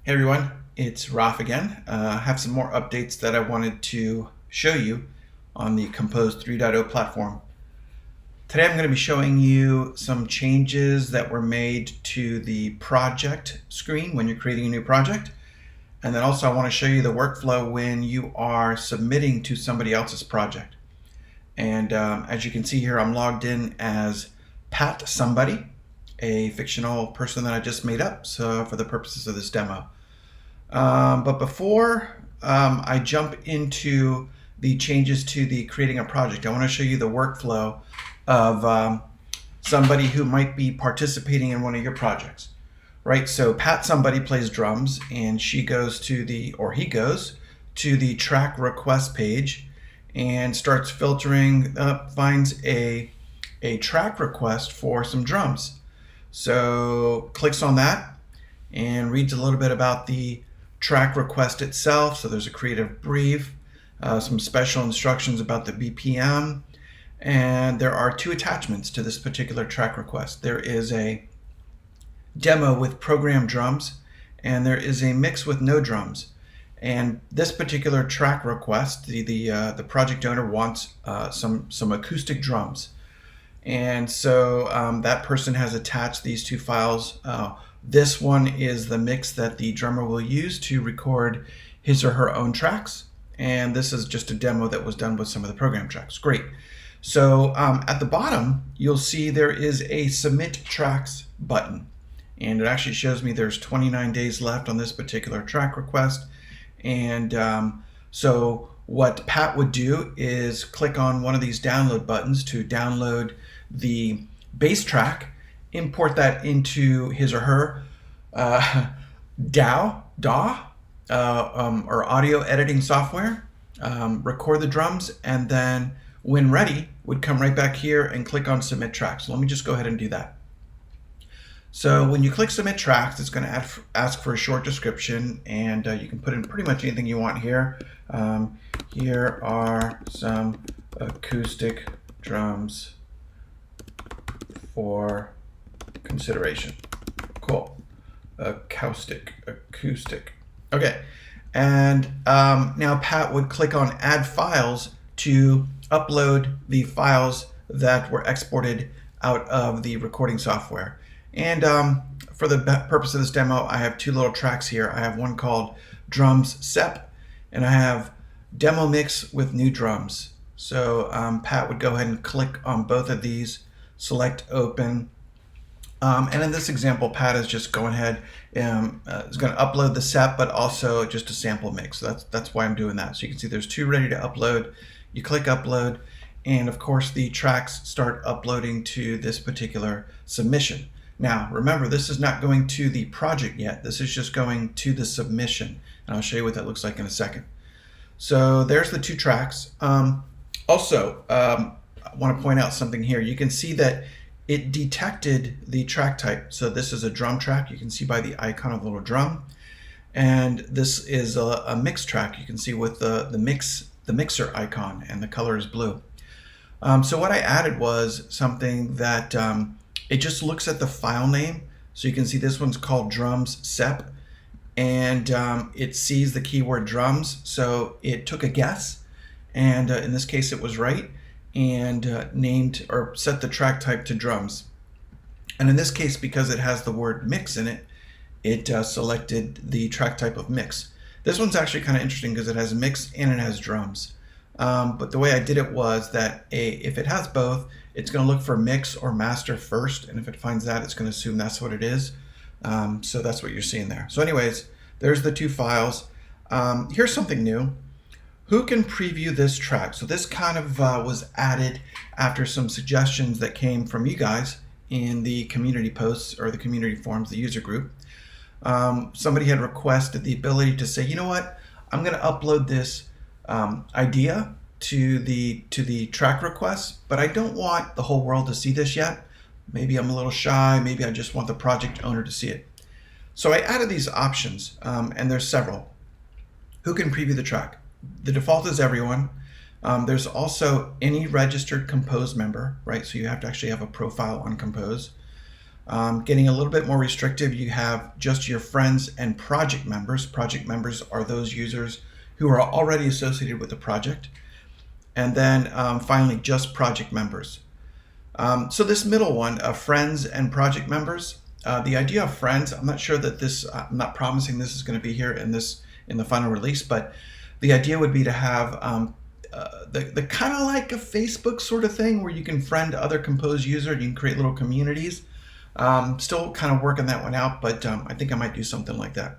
Hey everyone, it's Raf again. I have some more updates that I wanted to show you on the Kompoz 3.0 platform. Today I'm going to be showing you some changes that were made to the project screen when you're creating a new project. And then also I want to show you the workflow when you are submitting to somebody else's project. And as you can see here, I'm logged in as Pat Somebody, a fictional person that I just made up for the purposes of this demo. But before I jump into the changes to the creating a project, I want to show you the workflow of somebody who might be participating in one of your projects, right? So Pat Somebody plays drums, and she goes to he goes to the track request page and starts filtering, finds a track request for some drums. So clicks on that and reads a little bit about the track request itself. So there's a creative brief, some special instructions about the BPM, and there are two attachments to this particular track request. There is a demo with programmed drums, and there is a mix with no drums. And this particular track request, the project owner wants some acoustic drums. And so that person has attached these two files. This one is the mix that the drummer will use to record his or her own tracks. And this is just a demo that was done with some of the program tracks. Great. So at the bottom, you'll see there is a Submit Tracks button. And it actually shows me there's 29 days left on this particular track request. And so what Pat would do is click on one of these download buttons to download the bass track, import that into his or her DAW or audio editing software, record the drums, and then when ready, would come right back here and click on Submit Tracks. So let me just go ahead and do that. So when you click Submit Tracks, it's going to ask for a short description, and you can put in pretty much anything you want here. Here are some acoustic drums for consideration. Cool. Acoustic. Okay. And now Pat would click on Add Files to upload the files that were exported out of the recording software. And for the purpose of this demo, I have two little tracks here. I have one called Drums Sep, and I have Demo Mix with New Drums. So Pat would go ahead and click on both of these, select Open. And in this example, Pat is just going ahead and is going to upload the Sep, but also just a sample mix. So that's why I'm doing that. So you can see there's two ready to upload. You click Upload, and of course the tracks start uploading to this particular submission. Now, remember, this is not going to the project yet. This is just going to the submission. And I'll show you what that looks like in a second. So there's the two tracks. Also, I want to point out something here. You can see that it detected the track type. So this is a drum track. You can see by the icon of a little drum. And this is a mix track. You can see with the mixer icon, and the color is blue. So what I added was something that it just looks at the file name. So you can see this one's called Drums Sep, and it sees the keyword drums. So it took a guess, and in this case it was right, and named or set the track type to drums. And in this case, because it has the word mix in it, it selected the track type of mix. This one's actually kind of interesting because it has mix and it has drums. But the way I did it was that if it has both, it's going to look for mix or master first, and if it finds that, it's going to assume that's what it is. So that's what you're seeing there. So anyways, there's the two files. Here's something new. Who can preview this track? So this kind of was added after some suggestions that came from you guys in the community posts or the community forums, the user group. Somebody had requested the ability to say, you know what, I'm going to upload this idea to the track request, but I don't want the whole world to see this yet. Maybe I'm a little shy. Maybe I just want the project owner to see it. So I added these options, and there's several. Who can preview the track? The default is everyone. There's also any registered Kompoz member, right? So you have to actually have a profile on Kompoz. Getting a little bit more restrictive, you have just your friends and project members. Project members are those users who are already associated with the project. And then finally, just project members. So this middle one, friends and project members, the idea of friends, I'm not sure that this, I'm not promising this is going to be here in the final release, but the idea would be to have the kind of like a Facebook sort of thing where you can friend other Kompoz users, you can create little communities. Still kind of working that one out, but I think I might do something like that.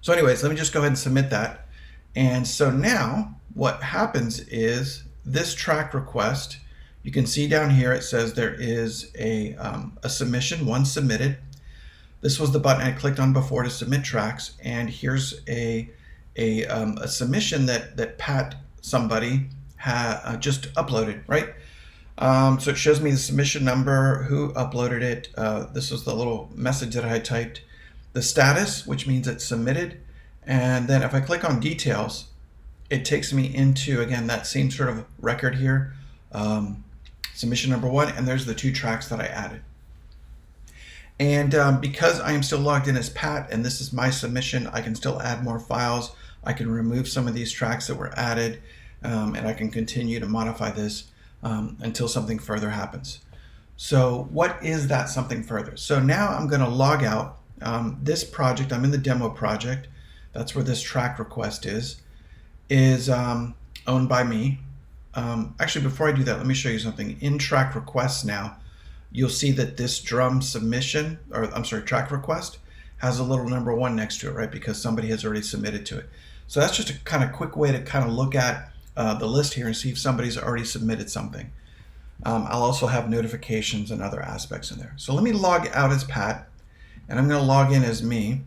So anyways, let me just go ahead and submit that. And so now what happens is this track request, you can see down here it says there is a submission, one submitted. This was the button I clicked on before to submit tracks, and here's a submission that Pat somebody just uploaded, right? So it shows me the submission number, who uploaded it. This was the little message that I had typed. The status, which means it's submitted. And then if I click on details, it takes me into, again, that same sort of record here. Submission number 1, and there's the 2 tracks that I added. And because I am still logged in as Pat, and this is my submission, I can still add more files. I can remove some of these tracks that were added, and I can continue to modify this until something further happens. So what is that something further? So now I'm going to log out. This project, I'm in the demo project. That's where this track request is owned by me. Actually, before I do that, let me show you something. In track requests now, you'll see that this drum submission, or I'm sorry, track request has a little number 1 next to it, right? Because somebody has already submitted to it. So that's just a kind of quick way to kind of look at the list here and see if somebody's already submitted something. I'll also have notifications and other aspects in there. So let me log out as Pat, and I'm going to log in as me.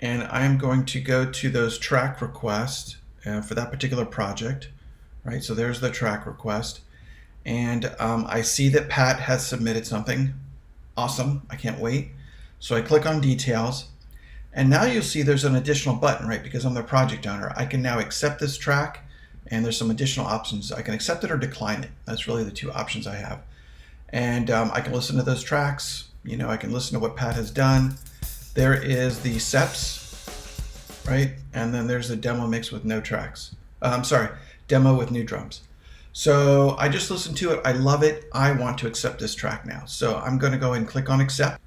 And I'm going to go to those track requests for that particular project, right? So there's the track request. And I see that Pat has submitted something. Awesome, I can't wait. So I click on details. And now you'll see there's an additional button, right? Because I'm the project owner. I can now accept this track, and there's some additional options. I can accept it or decline it. That's really the 2 options I have. And I can listen to those tracks. You know, I can listen to what Pat has done. There is the SEPs, right? And then there's the demo mix with no tracks. Demo with new drums. So I just listened to it. I love it. I want to accept this track now. So I'm going to go ahead and click on accept.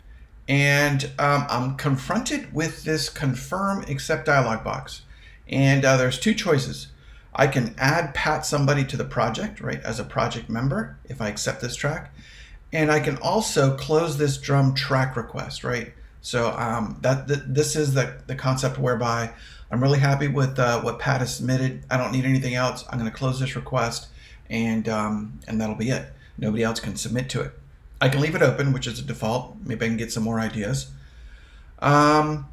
And I'm confronted with this confirm accept dialog box. And there's 2 choices. I can add Pat somebody to the project, right, as a project member if I accept this track. And I can also close this drum track request, right? So this is the concept whereby I'm really happy with what Pat has submitted. I don't need anything else. I'm going to close this request, and that'll be it. Nobody else can submit to it. I can leave it open, which is a default. Maybe I can get some more ideas. Let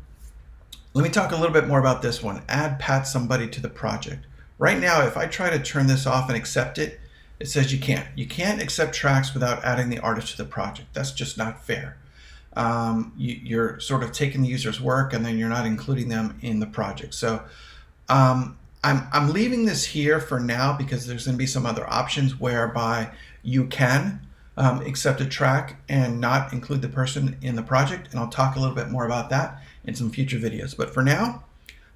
me talk a little bit more about this one. Add Pat somebody to the project. Right now, if I try to turn this off and accept it, it says you can't. You can't accept tracks without adding the artist to the project. That's just not fair. You're sort of taking the user's work and then you're not including them in the project. So I'm leaving this here for now because there's going to be some other options whereby you can accept a track and not include the person in the project. And I'll talk a little bit more about that in some future videos. But for now,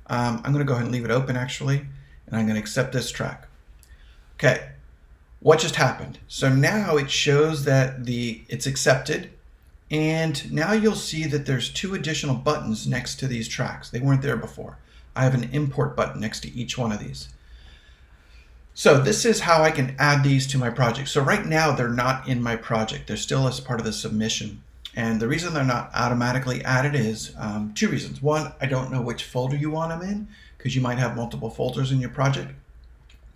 I'm going to go ahead and leave it open actually, and I'm going to accept this track. Okay, what just happened? So now it shows that it's accepted. And now you'll see that there's 2 additional buttons next to these tracks. They weren't there before. I have an import button next to each one of these. So this is how I can add these to my project. So right now they're not in my project. They're still as part of the submission. And the reason they're not automatically added is 2 reasons. 1, I don't know which folder you want them in because you might have multiple folders in your project.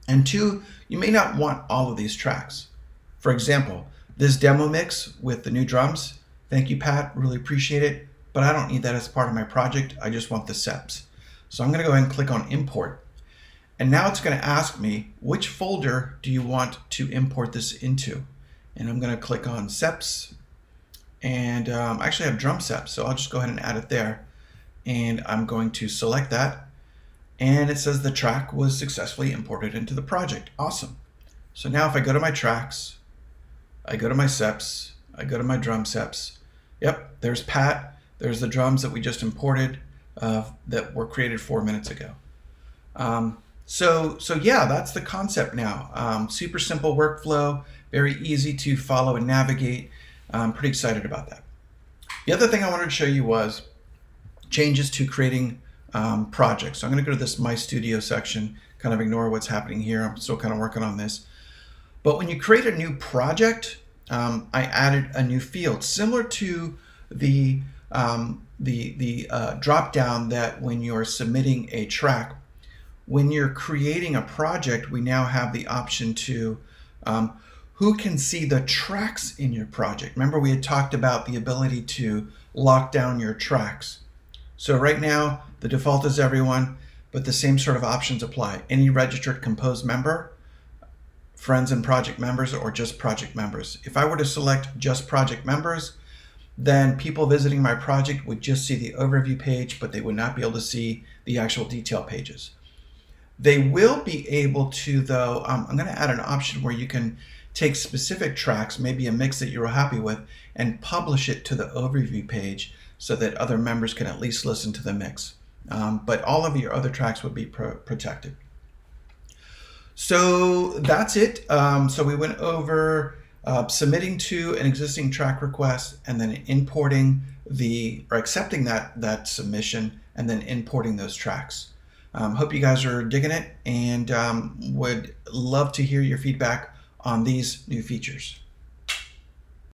And 2, you may not want all of these tracks. For example, this demo mix with the new drums, thank you, Pat, really appreciate it, but I don't need that as part of my project. I just want the SEPs. So I'm going to go ahead and click on import. And now it's going to ask me, which folder do you want to import this into? And I'm going to click on SEPs. And I actually have drum SEPs, so I'll just go ahead and add it there. And I'm going to select that. And it says the track was successfully imported into the project. Awesome. So now if I go to my tracks, I go to my SEPs, I go to my drum SEPs. Yep, there's Pat. There's the drums that we just imported that were created 4 minutes ago. So yeah, that's the concept now. Super simple workflow, very easy to follow and navigate. I'm pretty excited about that. The other thing I wanted to show you was changes to creating projects. So I'm going to go to this My Studio section, kind of ignore what's happening here. I'm still kind of working on this. But when you create a new project, I added a new field similar to the drop down that when you're submitting a track. When you're creating a project, we now have the option to who can see the tracks in your project. Remember, we had talked about the ability to lock down your tracks. So right now, the default is everyone, but the same sort of options apply. Any registered Kompoz member, friends and project members, or just project members. If I were to select just project members, then people visiting my project would just see the overview page, but they would not be able to see the actual detail pages. They will be able to, though, I'm going to add an option where you can take specific tracks, maybe a mix that you're happy with, and publish it to the overview page so that other members can at least listen to the mix. But all of your other tracks would be protected. So that's it. So we went over submitting to an existing track request and then importing or accepting that submission and then importing those tracks. Hope you guys are digging it and would love to hear your feedback on these new features.